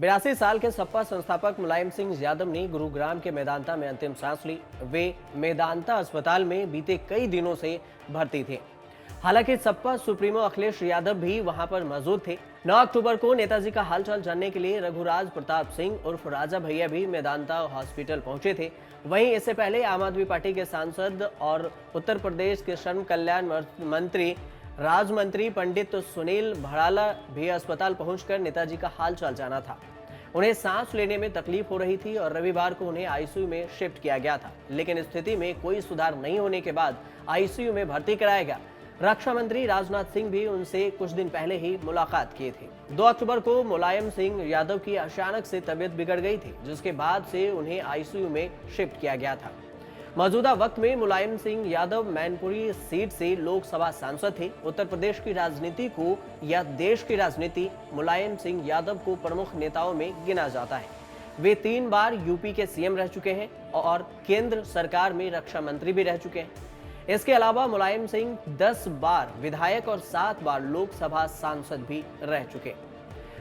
82 साल के सपा संस्थापक मुलायम सिंह यादव ने गुरुग्राम के मेदांता में अंतिम सांस ली। वे मेदांता अस्पताल में बीते कई दिनों से भर्ती थे। हालांकि सपा सुप्रीमो अखिलेश यादव भी वहां पर मौजूद थे। 9 अक्टूबर को नेताजी का हालचाल जानने के लिए रघुराज प्रताप सिंह उर्फ राजा भैया भी मेदांता हॉस्पिटल पहुंचे थे। वहीं इससे पहले आम आदमी पार्टी के सांसद और उत्तर प्रदेश के श्रम कल्याण मंत्री राज्य मंत्री पंडित सुनील भड़ाला भी अस्पताल पहुंचकर नेताजी का हालचाल जाना था। उन्हें सांस लेने में तकलीफ हो रही थी और रविवार को उन्हें आईसीयू में शिफ्ट किया गया था, लेकिन स्थिति में कोई सुधार नहीं होने के बाद आईसीयू में भर्ती कराया गया। रक्षा मंत्री राजनाथ सिंह भी उनसे कुछ दिन पहले ही मुलाकात किए थे। 2 अक्टूबर को मुलायम सिंह यादव की अचानक से तबीयत बिगड़ गई थी, जिसके बाद से उन्हें आईसीयू में शिफ्ट किया गया था। मौजूदा वक्त में मुलायम सिंह यादव मैनपुरी सीट से लोकसभा सांसद थे। उत्तर प्रदेश की राजनीति को या देश की राजनीति मुलायम सिंह यादव को प्रमुख नेताओं में गिना जाता है। वे 3 बार यूपी के सीएम रह चुके हैं और केंद्र सरकार में रक्षा मंत्री भी रह चुके हैं। इसके अलावा मुलायम सिंह 10 बार विधायक और 7 बार लोकसभा सांसद भी रह चुके।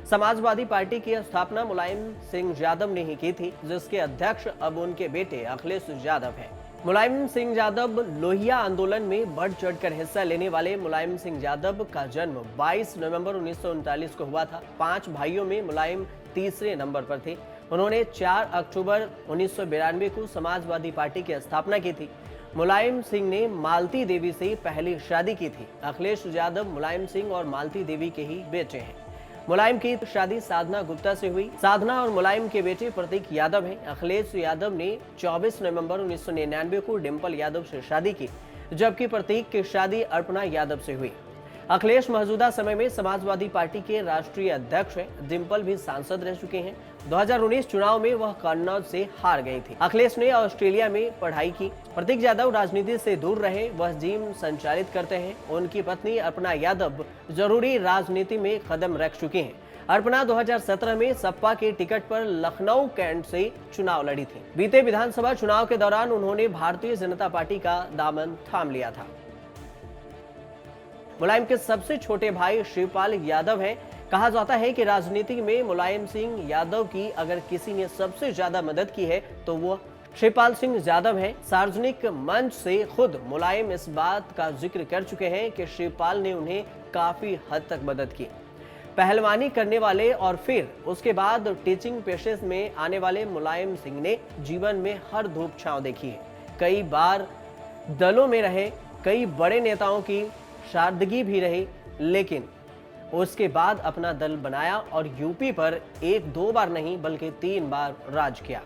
समाजवादी पार्टी की स्थापना मुलायम सिंह यादव ने ही की थी, जिसके अध्यक्ष अब उनके बेटे अखिलेश यादव हैं। मुलायम सिंह यादव लोहिया आंदोलन में बढ़ चढ़कर हिस्सा लेने वाले मुलायम सिंह यादव का जन्म 22 नवंबर 1939 को हुआ था। 5 भाइयों में मुलायम तीसरे नंबर पर थे। उन्होंने 4 अक्टूबर 1992 को समाजवादी पार्टी की स्थापना की थी। मुलायम सिंह ने मालती देवी से पहली शादी की थी। अखिलेश यादव मुलायम सिंह और मालती देवी के ही बेटे हैं। मुलायम की शादी साधना गुप्ता से हुई। साधना और मुलायम के बेटे प्रतीक यादव हैं। अखिलेश यादव ने 24 नवंबर 1999 को डिंपल यादव से शादी की, जबकि प्रतीक की शादी अर्पणा यादव से हुई। अखिलेश मौजूदा समय में समाजवादी पार्टी के राष्ट्रीय अध्यक्ष हैं। डिंपल भी सांसद रह चुके हैं। 2019 चुनाव में वह कन्नौज से हार गई थी। अखिलेश ने ऑस्ट्रेलिया में पढ़ाई की। प्रतीक यादव राजनीति से दूर रहे, वह जिम संचालित करते हैं। उनकी पत्नी अर्पणा यादव जरूरी राजनीति में कदम रख चुकी हैं। अर्पणा 2017 में सपा के टिकट पर लखनऊ कैंट से चुनाव लड़ी थी। बीते विधानसभा चुनाव के दौरान उन्होंने भारतीय जनता पार्टी का दामन थाम लिया था। मुलायम के सबसे छोटे भाई शिवपाल यादव हैं। कहा जाता है कि राजनीति में मुलायम सिंह यादव की अगर किसी ने सबसे ज्यादा मदद की है तो वो शिवपाल सिंह यादव हैं। सार्वजनिक मंच से खुद मुलायम इस बात का जिक्र कर चुके हैं कि शिवपाल ने उन्हें काफी हद तक मदद की। पहलवानी करने वाले और फिर उसके बाद टीचिंग पेशे में आने वाले मुलायम सिंह ने जीवन में हर धूप छांव देखी है। कई बार दलों में रहे, कई बड़े नेताओं की शारदगी भी रही, लेकिन उसके बाद अपना दल बनाया और यूपी पर 1-2 बार नहीं बल्कि 3 बार राज किया।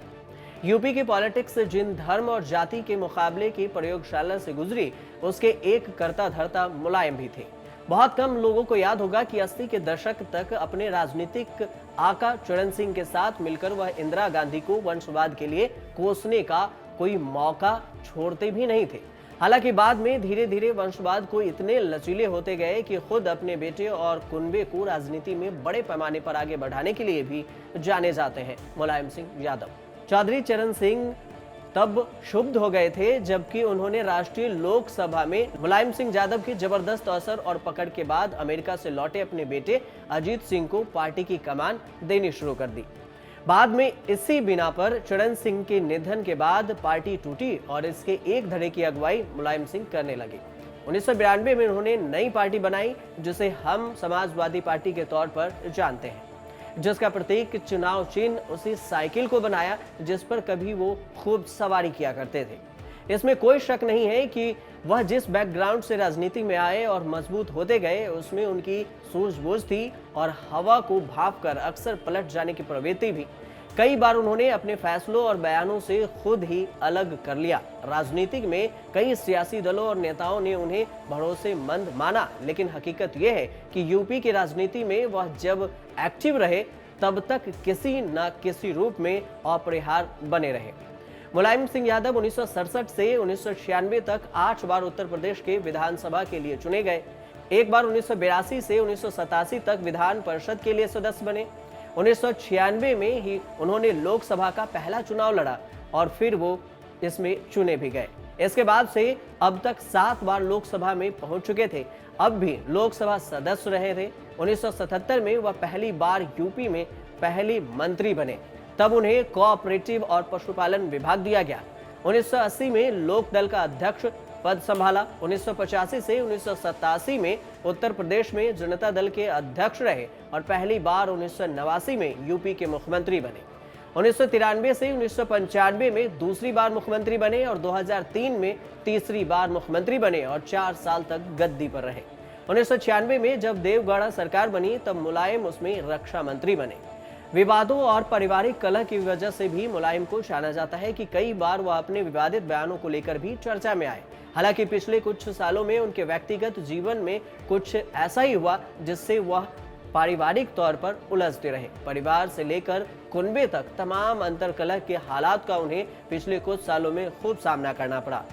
यूपी की पॉलिटिक्स जिन धर्म और जाति के मुकाबले की प्रयोगशाला से गुजरी, उसके एक करता धरता मुलायम भी थे। बहुत कम लोगों को याद होगा कि 80 के दशक तक अपने राजनीतिक आका चरण सिंह के साथ मिलकर वह इंदिरा गांधी को वंशवाद के लिए कोसने का कोई मौका छोड़ते भी नहीं थे। हालांकि बाद में धीरे धीरे वंशवाद को इतने लचीले होते गए कि खुद अपने बेटे और कुनबे को राजनीति में बड़े पैमाने पर आगे बढ़ाने के लिए भी जाने जाते हैं मुलायम सिंह यादव। चौधरी चरण सिंह तब क्षुब्ध हो गए थे जबकि उन्होंने राष्ट्रीय लोकसभा में मुलायम सिंह यादव की जबरदस्त असर और पकड़ के बाद अमेरिका से लौटे अपने बेटे अजीत सिंह को पार्टी की कमान देनी शुरू कर दी। बाद में इसी बिना पर चरण सिंह के निधन के बाद पार्टी टूटी और इसके एक धड़े की अगुवाई मुलायम सिंह करने लगे। 1992 में उन्होंने नई पार्टी बनाई, जिसे हम समाजवादी पार्टी के तौर पर जानते हैं, जिसका प्रतीक चुनाव चिन्ह उसी साइकिल को बनाया जिस पर कभी वो खूब सवारी किया करते थे। इसमें कोई शक नहीं है कि वह जिस बैकग्राउंड से राजनीति में आए और मजबूत होते गए, उसमें उनकी सूझबूझ थी और हवा को भांपकर अक्सर पलट जाने की प्रवृत्ति भी। कई बार उन्होंने अपने फैसलों और बयानों से खुद ही अलग कर लिया। राजनीति में कई सियासी दलों और नेताओं ने उन्हें भरोसेमंद माना, लेकिन हकीकत यह है कि यूपी की राजनीति में वह जब एक्टिव रहे तब तक किसी न किसी रूप में अपरिहार बने रहे। मुलायम सिंह यादव 1967 से 1996 तक 8 बार उत्तर प्रदेश के विधानसभा के लिए चुने गए। एक बार 1982 से 1987 तक विधान परिषद के लिए सदस्य बने। 1996 में ही उन्होंने लोकसभा का पहला चुनाव लड़ा और फिर वो इसमें चुने भी गए। इसके बाद से अब तक 7 बार लोकसभा में पहुंच चुके थे। अब भी लोकसभा सदस्य रहे थे। 1977 में वह पहली बार यूपी में पहली मंत्री बने। तब उन्हें कोऑपरेटिव और पशुपालन विभाग दिया गया। 1980 में लोक दल का अध्यक्ष पद संभाला। 1985 से 1987 में उत्तर प्रदेश में जनता दल के अध्यक्ष रहे और पहली बार 1989 में यूपी के मुख्यमंत्री बने। 1993 से 1995 में दूसरी बार मुख्यमंत्री बने और 2003 में तीसरी बार मुख्यमंत्री बने और 4 साल तक गद्दी पर रहे। 1996 में जब देवगौड़ा सरकार बनी तब मुलायम उसमें रक्षा मंत्री बने। विवादों और पारिवारिक कलह की वजह से भी मुलायम को जाना जाता है कि कई बार वह अपने विवादित बयानों को लेकर भी चर्चा में आए। हालांकि पिछले कुछ सालों में उनके व्यक्तिगत जीवन में कुछ ऐसा ही हुआ जिससे वह पारिवारिक तौर पर उलझते रहे। परिवार से लेकर कुनबे तक तमाम अंतरकलह के हालात का उन्हें पिछले कुछ सालों में खूब सामना करना पड़ा।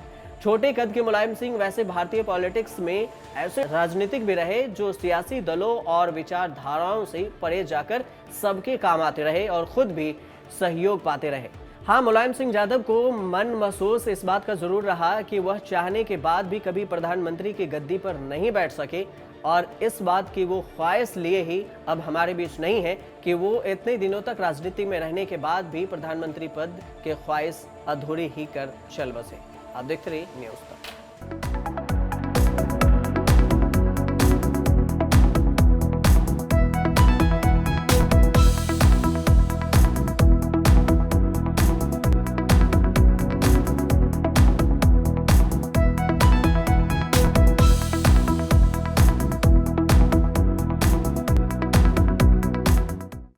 छोटे कद के मुलायम सिंह वैसे भारतीय पॉलिटिक्स में ऐसे राजनीतिक भी रहे जो सियासी दलों और विचारधाराओं से परे जाकर सबके काम आते रहे और खुद भी सहयोग पाते रहे। हाँ, मुलायम सिंह यादव को मन महसूस इस बात का जरूर रहा कि वह चाहने के बाद भी कभी प्रधानमंत्री की गद्दी पर नहीं बैठ सके और इस बात की वो ख्वाहिश लिए ही अब हमारे बीच नहीं है कि वो इतने दिनों तक राजनीति में रहने के बाद भी प्रधानमंत्री पद के ख्वाहिश अधूरी ही कर चल बसे। आप देखते रहिए न्यूज़ तक।